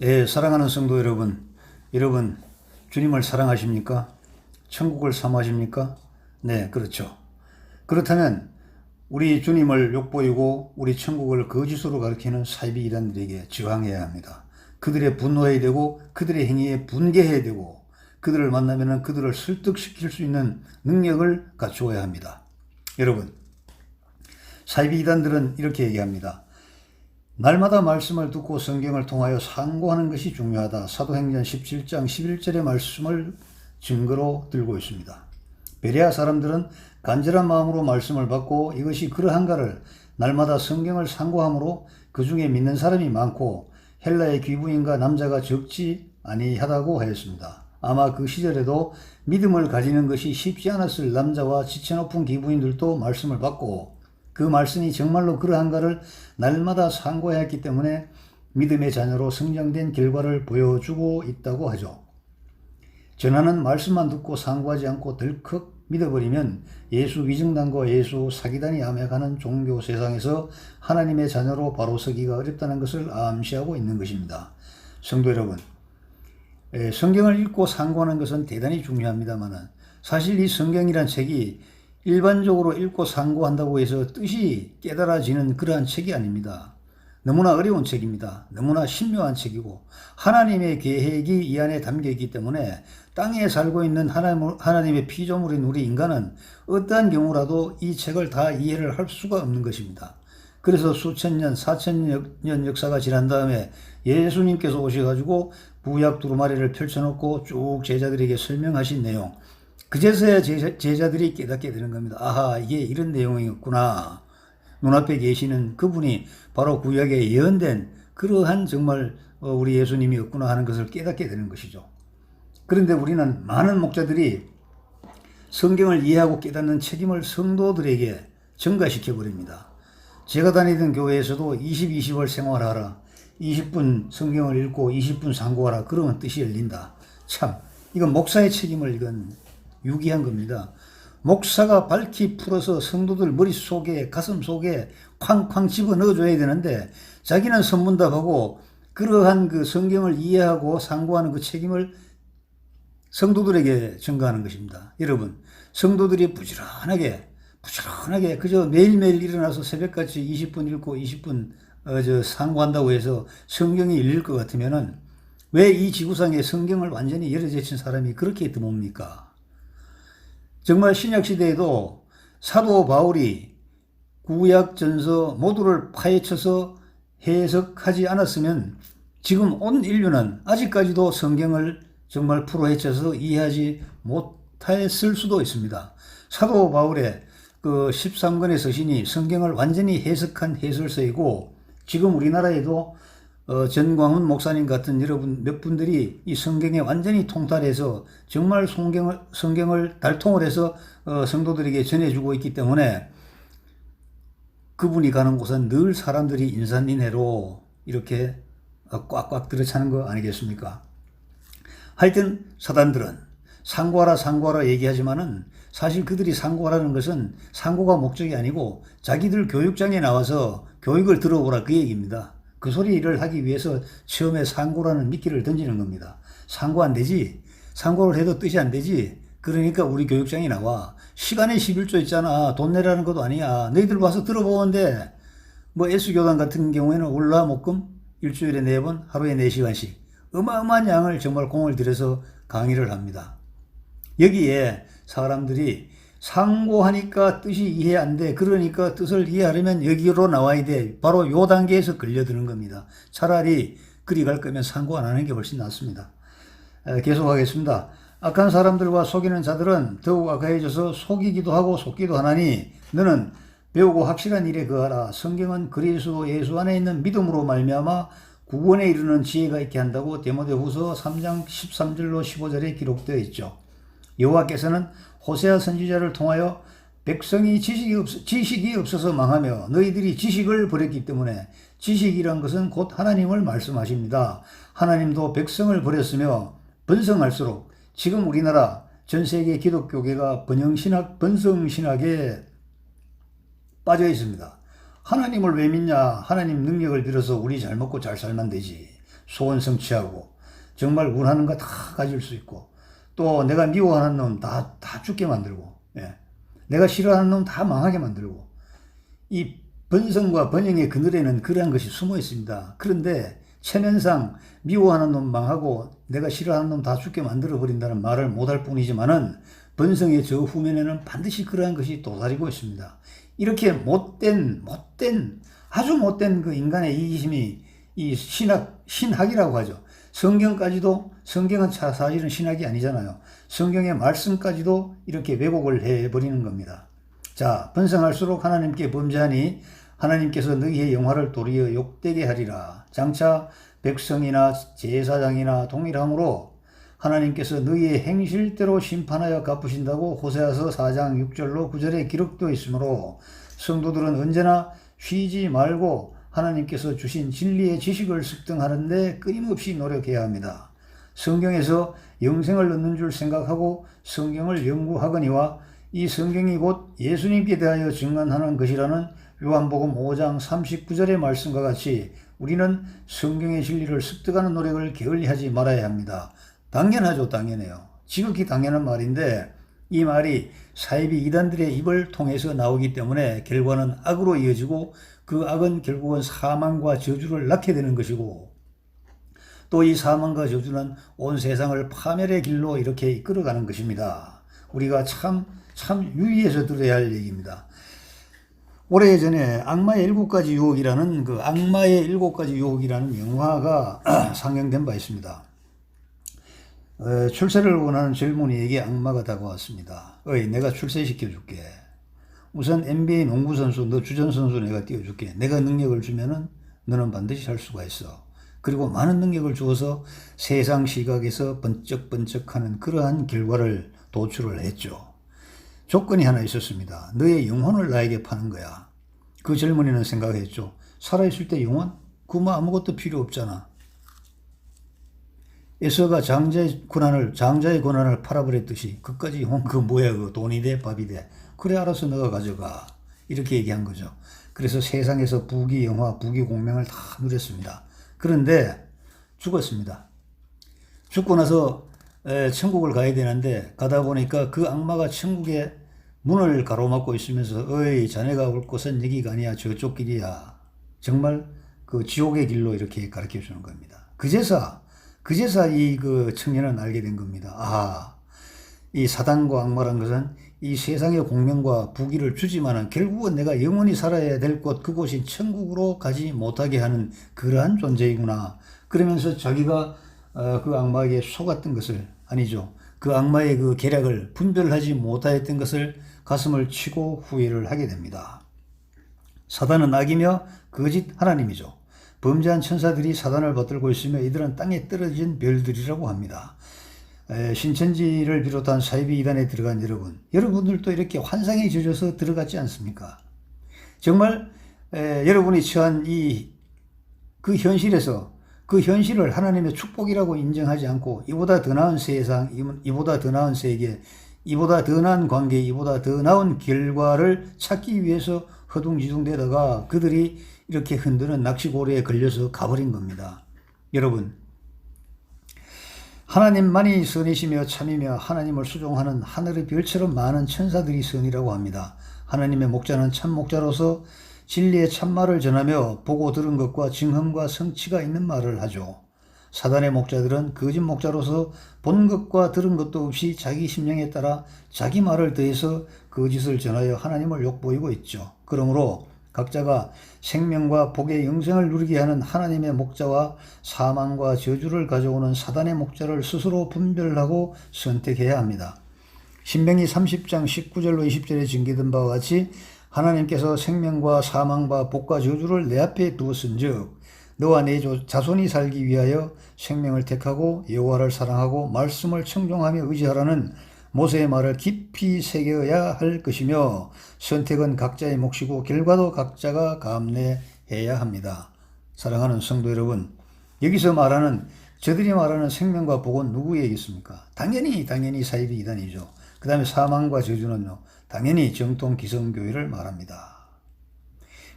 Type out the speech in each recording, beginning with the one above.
예, 사랑하는 성도 여러분, 주님을 사랑하십니까? 천국을 사모하십니까? 네, 그렇죠. 그렇다면 우리 주님을 욕보이고 우리 천국을 거짓으로 가리키는 사이비 이단들에게 저항해야 합니다. 그들의 분노해야 되고 그들의 행위에 분개해야 되고 그들을 만나면 그들을 설득시킬 수 있는 능력을 갖추어야 합니다. 여러분, 사이비 이단들은 이렇게 얘기합니다. 날마다 말씀을 듣고 성경을 통하여 상고하는 것이 중요하다. 사도행전 17장 11절의 말씀을 증거로 들고 있습니다. 베레아 사람들은 간절한 마음으로 말씀을 받고 이것이 그러한가를 날마다 성경을 상고함으로 그 중에 믿는 사람이 많고 헬라의 귀부인과 남자가 적지 아니하다고 하였습니다. 아마 그 시절에도 믿음을 가지는 것이 쉽지 않았을 남자와 지체 높은 귀부인들도 말씀을 받고 그 말씀이 정말로 그러한가를 날마다 상고해야 했기 때문에 믿음의 자녀로 성장된 결과를 보여주고 있다고 하죠. 전하는 말씀만 듣고 상고하지 않고 덜컥 믿어버리면 예수 위증단과 예수 사기단이 암약하는 종교 세상에서 하나님의 자녀로 바로 서기가 어렵다는 것을 암시하고 있는 것입니다. 성도 여러분, 성경을 읽고 상고하는 것은 대단히 중요합니다만 사실 이 성경이란 책이 일반적으로 읽고 상고한다고 해서 뜻이 깨달아지는 그러한 책이 아닙니다. 너무나 어려운 책입니다. 너무나 신묘한 책이고 하나님의 계획이 이 안에 담겨 있기 때문에 땅에 살고 있는 하나님의 피조물인 우리 인간은 어떠한 경우라도 이 책을 다 이해를 할 수가 없는 것입니다. 그래서 수천 년, 4천 년 역사가 지난 다음에 예수님께서 오셔가지고 구약 두루마리를 펼쳐놓고 쭉 제자들에게 설명하신 내용, 그제서야 제자들이 깨닫게 되는 겁니다. 아하, 이게 이런 내용이었구나. 눈앞에 계시는 그분이 바로 구약에 예언된 그러한 정말 우리 예수님이었구나 하는 것을 깨닫게 되는 것이죠. 그런데 우리는 많은 목자들이 성경을 이해하고 깨닫는 책임을 성도들에게 전가시켜 버립니다. 제가 다니던 교회에서도 20을 생활하라, 20분 성경을 읽고 20분 상고하라, 그러면 뜻이 열린다. 참, 이건 목사의 책임을 유기한 겁니다. 목사가 밝히 풀어서 성도들 머릿속에 가슴속에 쾅쾅 집어넣어줘야 되는데 자기는 선문답하고 그러한 그 성경을 이해하고 상고하는 그 책임을 성도들에게 전가하는 것입니다. 여러분, 성도들이 부지런하게 그저 매일매일 일어나서 새벽같이 20분 읽고 20분 상고한다고 해서 성경이 열릴 것 같으면은 왜 이 지구상에 성경을 완전히 열어제친 사람이 그렇게 드뭅니까? 정말 신약시대에도 사도 바울이 구약 전서 모두를 파헤쳐서 해석하지 않았으면 지금 온 인류는 아직까지도 성경을 정말 풀어헤쳐서 이해하지 못했을 수도 있습니다. 사도 바울의 그 13권의 서신이 성경을 완전히 해석한 해설서이고 지금 우리나라에도 전광훈 목사님 같은 여러분 몇 분들이 이 성경에 완전히 통달해서 정말 성경을 달통을 해서 성도들에게 전해주고 있기 때문에 그분이 가는 곳은 늘 사람들이 인산인해로 이렇게 꽉꽉 들어차는 거 아니겠습니까? 하여튼 사단들은 상고하라 얘기하지만은 사실 그들이 상고하라는 것은 상고가 목적이 아니고 자기들 교육장에 나와서 교육을 들어보라 그 얘기입니다. 그 소리를 하기 위해서 처음에 상고라는 미끼를 던지는 겁니다. 상고 안 되지? 상고를 해도 뜻이 안 되지? 그러니까 우리 교육장에 나와. 시간에 11조 있잖아. 돈 내라는 것도 아니야. 너희들 와서 들어보는데 뭐 S교단 같은 경우에는 월화목금 일주일에 4번 하루에 4시간씩 어마어마한 양을 정말 공을 들여서 강의를 합니다. 여기에 사람들이 상고하니까 뜻이 이해 안 돼. 그러니까 뜻을 이해하려면 여기로 나와야 돼. 바로 요 단계에서 걸려드는 겁니다. 차라리 그리 갈 거면 상고 안 하는 게 훨씬 낫습니다. 계속하겠습니다. 악한 사람들과 속이는 자들은 더욱 악해져서 속이기도 하고 속기도 하나니 너는 배우고 확실한 일에 거하라. 성경은 그리스도 예수 안에 있는 믿음으로 말미암아 구원에 이르는 지혜가 있게 한다고 디모데후서 3장 13절로 15절에 기록되어 있죠. 여호와께서는 호세아 선지자를 통하여 백성이 지식이 없어서 망하며 너희들이 지식을 버렸기 때문에 지식이란 것은 곧 하나님을 말씀하십니다. 하나님도 백성을 버렸으며 번성할수록 지금 우리나라 전 세계 기독교계가 번성신학에 빠져 있습니다. 하나님을 왜 믿냐? 하나님 능력을 빌어서 우리 잘 먹고 잘 살면 되지. 소원 성취하고 정말 원하는 거 다 가질 수 있고 또 내가 미워하는 놈 다 죽게 만들고 예. 내가 싫어하는 놈 다 망하게 만들고 이 번성과 번영의 그늘에는 그러한 것이 숨어 있습니다. 그런데 체면상 미워하는 놈 망하고 내가 싫어하는 놈 다 죽게 만들어 버린다는 말을 못할 뿐이지만은 번성의 저 후면에는 반드시 그러한 것이 도사리고 있습니다. 이렇게 아주 못된 그 인간의 이기심이 이 신학이라고 하죠. 성경은 사실은 신학이 아니잖아요. 성경의 말씀까지도 이렇게 왜곡을 해버리는 겁니다. 자, 번성할수록 하나님께 범죄하니 하나님께서 너희의 영화를 도리어 욕되게 하리라. 장차 백성이나 제사장이나 동일함으로 하나님께서 너희의 행실대로 심판하여 갚으신다고 호세아서 4장 6절로 9절에 기록되어 있으므로 성도들은 언제나 쉬지 말고 하나님께서 주신 진리의 지식을 습득하는데 끊임없이 노력해야 합니다. 성경에서 영생을 얻는 줄 생각하고 성경을 연구하거니와 이 성경이 곧 예수님께 대하여 증언하는 것이라는 요한복음 5장 39절의 말씀과 같이 우리는 성경의 진리를 습득하는 노력을 게을리하지 말아야 합니다. 당연하죠. 당연해요. 지극히 당연한 말인데 이 말이 사이비 이단들의 입을 통해서 나오기 때문에 결과는 악으로 이어지고 그 악은 결국은 사망과 저주를 낳게 되는 것이고 또 이 사망과 저주는 온 세상을 파멸의 길로 이렇게 이끌어가는 것입니다. 우리가 참 유의해서 들어야 할 얘기입니다. 오래전에 악마의 7가지 유혹이라는 영화가 상영된 바 있습니다. 출세를 원하는 젊은이에게 악마가 다가왔습니다. 내가 출세시켜줄게. 우선 NBA 농구 선수, 너 주전 선수 내가 띄워줄게. 내가 능력을 주면은 너는 반드시 살 수가 있어. 그리고 많은 능력을 주어서 세상 시각에서 번쩍번쩍하는 그러한 결과를 도출을 했죠. 조건이 하나 있었습니다. 너의 영혼을 나에게 파는 거야. 그 젊은이는 생각했죠. 살아있을 때 영혼? 그거 아무것도 필요 없잖아. 에서가 장자의 권한을 팔아버렸듯이 그까지 그 뭐야 그 돈이 돼 밥이 돼. 그래 알아서 너가 가져가. 이렇게 얘기한 거죠. 그래서 세상에서 부귀영화 부귀공명을 다 누렸습니다. 그런데 죽었습니다. 죽고 나서 천국을 가야 되는데 가다 보니까 그 악마가 천국의 문을 가로막고 있으면서 자네가 올 곳은 여기가 아니야 저쪽 길이야. 정말 그 지옥의 길로 이렇게 가르쳐 주는 겁니다. 그제서 이 그 청년은 알게 된 겁니다. 이 사단과 악마란 것은 이 세상의 공명과 부귀를 주지만은 결국은 내가 영원히 살아야 될 곳 그곳인 천국으로 가지 못하게 하는 그러한 존재이구나. 그러면서 자기가 그 악마에게 속았던 것을 아니죠. 그 악마의 그 계략을 분별하지 못하였던 것을 가슴을 치고 후회를 하게 됩니다. 사단은 악이며 거짓 하나님이죠. 범죄한 천사들이 사단을 받들고 있으며 이들은 땅에 떨어진 별들이라고 합니다. 신천지를 비롯한 사이비 이단에 들어간 여러분들도 이렇게 환상에 젖어서 들어갔지 않습니까? 정말 여러분이 처한 그 현실에서 그 현실을 하나님의 축복이라고 인정하지 않고 이보다 더 나은 세상, 이보다 더 나은 세계, 이보다 더 나은 관계, 이보다 더 나은 결과를 찾기 위해서 허둥지둥대다가 그들이 이렇게 흔드는 낚시고리에 걸려서 가버린 겁니다. 여러분, 하나님만이 선이시며 참이며 하나님을 수종하는 하늘의 별처럼 많은 천사들이 선이라고 합니다. 하나님의 목자는 참 목자로서 진리의 참말을 전하며 보고 들은 것과 증언과 성취가 있는 말을 하죠. 사단의 목자들은 거짓 목자로서 본 것과 들은 것도 없이 자기 심령에 따라 자기 말을 더해서 거짓을 전하여 하나님을 욕보이고 있죠. 그러므로 각자가 생명과 복의 영생을 누리게 하는 하나님의 목자와 사망과 저주를 가져오는 사단의 목자를 스스로 분별하고 선택해야 합니다. 신명기 30장 19절로 20절에 증기된 바와 같이 하나님께서 생명과 사망과 복과 저주를 내 앞에 두었은즉 너와 내 자손이 살기 위하여 생명을 택하고 여호와를 사랑하고 말씀을 청종하며 의지하라는 모세의 말을 깊이 새겨야 할 것이며 선택은 각자의 몫이고 결과도 각자가 감내해야 합니다. 사랑하는 성도 여러분, 여기서 저들이 말하는 생명과 복은 누구에게있습니까? 당연히 사이비 이단이죠. 그 다음에 사망과 저주는요, 당연히 정통 기성교회를 말합니다.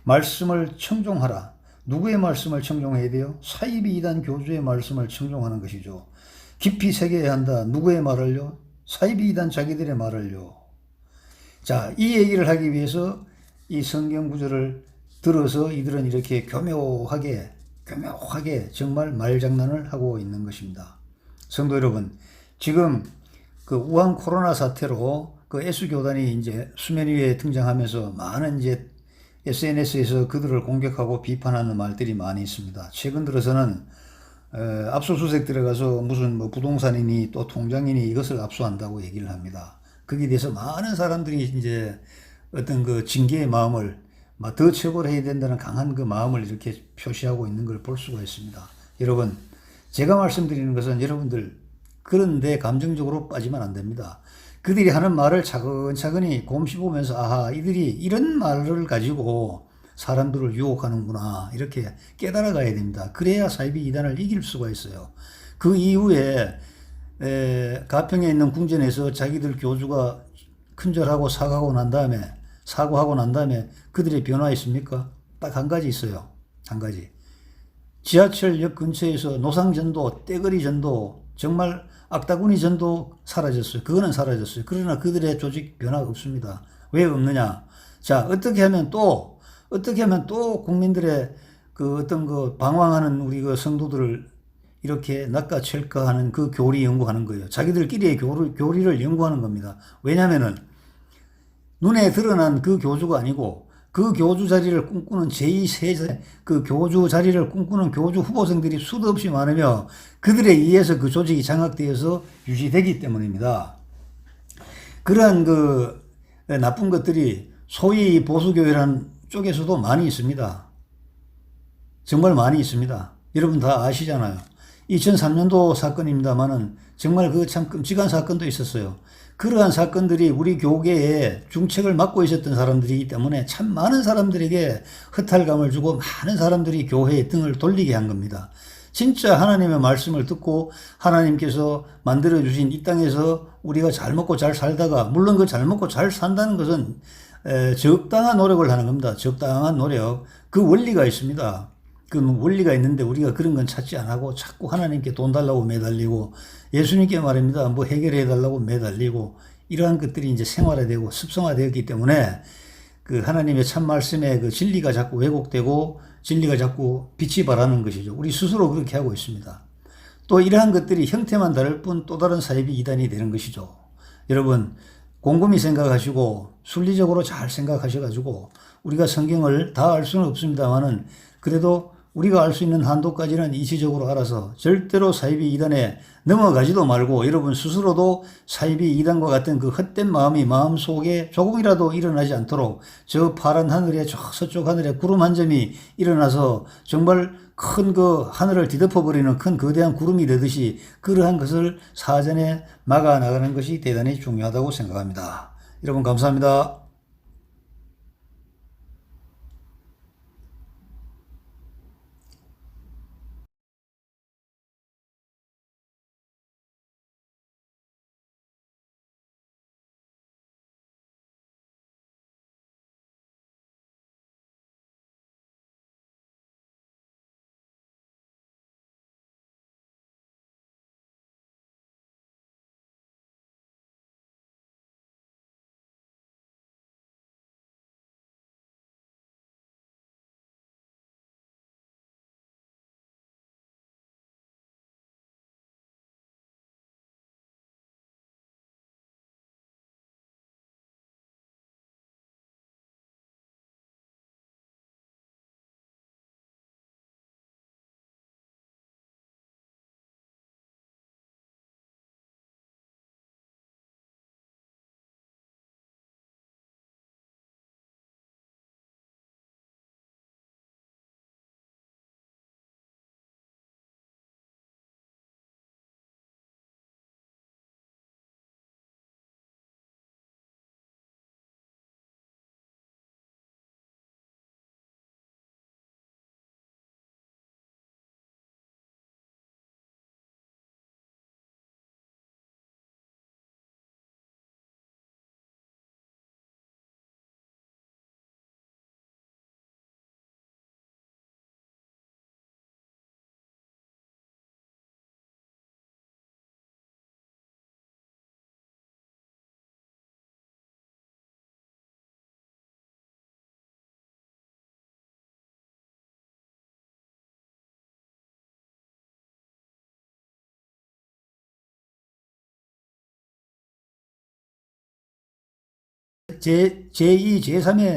말씀을 청종하라. 누구의 말씀을 청종해야 돼요? 사이비 이단 교주의 말씀을 청종하는 것이죠. 깊이 새겨야 한다. 누구의 말을요? 사이비 이단 자기들의 말을요. 자, 이 얘기를 하기 위해서 이 성경 구절을 들어서 이들은 이렇게 교묘하게 정말 말장난을 하고 있는 것입니다. 성도 여러분, 지금 그 우한 코로나 사태로 그 S교단이 이제 수면 위에 등장하면서 많은 이제 SNS에서 그들을 공격하고 비판하는 말들이 많이 있습니다. 최근 들어서는 압수수색 들어가서 무슨 뭐 부동산이니 또 통장이니 이것을 압수한다고 얘기를 합니다. 거기에 대해서 많은 사람들이 이제 어떤 그 징계의 마음을 더 처벌해야 된다는 강한 그 마음을 이렇게 표시하고 있는 걸 볼 수가 있습니다. 여러분, 제가 말씀드리는 것은 여러분들 그런데 감정적으로 빠지면 안 됩니다. 그들이 하는 말을 차근차근히 곰씹으면서 아하, 이들이 이런 말을 가지고 사람들을 유혹하는구나 이렇게 깨달아 가야 됩니다. 그래야 사이비 이단을 이길 수가 있어요. 그 이후에 가평에 있는 궁전에서 자기들 교주가 큰절하고 사과하고 난 다음에 그들의 변화 있습니까? 딱 한 가지 있어요. 한 가지. 지하철역 근처에서 노상전도, 떼거리 전도, 정말 악다구니 전도 사라졌어요. 그거는 사라졌어요. 그러나 그들의 조직 변화가 없습니다. 왜 없느냐? 자, 어떻게 하면 또 국민들의 그 어떤 그 방황하는 우리 그 성도들을 이렇게 낚아챌까 하는 그 교리 연구하는 거예요. 자기들끼리의 교리를 연구하는 겁니다. 왜냐면은 눈에 드러난 그 교주가 아니고 그 교주 자리를 꿈꾸는 제2세대 그 교주 자리를 꿈꾸는 교주 후보생들이 수도 없이 많으며 그들에 의해서 그 조직이 장악되어서 유지되기 때문입니다. 그러한 그 나쁜 것들이 소위 보수교회라는 쪽에서도 많이 있습니다. 정말 많이 있습니다. 여러분 다 아시잖아요. 2003년도 사건입니다만은 정말 그 참 끔찍한 사건도 있었어요. 그러한 사건들이 우리 교계에 중책을 맡고 있었던 사람들이기 때문에 참 많은 사람들에게 허탈감을 주고 많은 사람들이 교회에 등을 돌리게 한 겁니다. 진짜 하나님의 말씀을 듣고 하나님께서 만들어주신 이 땅에서 우리가 잘 먹고 잘 살다가 물론 그 잘 먹고 잘 산다는 것은 적당한 노력을 하는 겁니다. 적당한 노력. 그 원리가 있습니다. 그 원리가 있는데 우리가 그런 건 찾지 안 하고 자꾸 하나님께 돈 달라고 매달리고 예수님께 말입니다. 뭐 해결해 달라고 매달리고 이러한 것들이 이제 생활화되고 습성화되었기 때문에 그 하나님의 참 말씀에 그 진리가 자꾸 왜곡되고 진리가 자꾸 빛이 발하는 것이죠. 우리 스스로 그렇게 하고 있습니다. 또 이러한 것들이 형태만 다를 뿐 또 다른 사이비 이단이 되는 것이죠. 여러분 곰곰이 생각하시고 순리적으로 잘 생각하셔가지고 우리가 성경을 다 알 수는 없습니다만은 그래도 우리가 알 수 있는 한도까지는 이치적으로 알아서 절대로 사이비 이단에 넘어가지도 말고 여러분 스스로도 사이비 이단과 같은 그 헛된 마음이 마음속에 조금이라도 일어나지 않도록 저 파란 하늘에 저 서쪽 하늘에 구름 한 점이 일어나서 정말 큰 그 하늘을 뒤덮어버리는 큰 거대한 구름이 되듯이 그러한 것을 사전에 막아 나가는 것이 대단히 중요하다고 생각합니다. 여러분 감사합니다. 제2, 제3의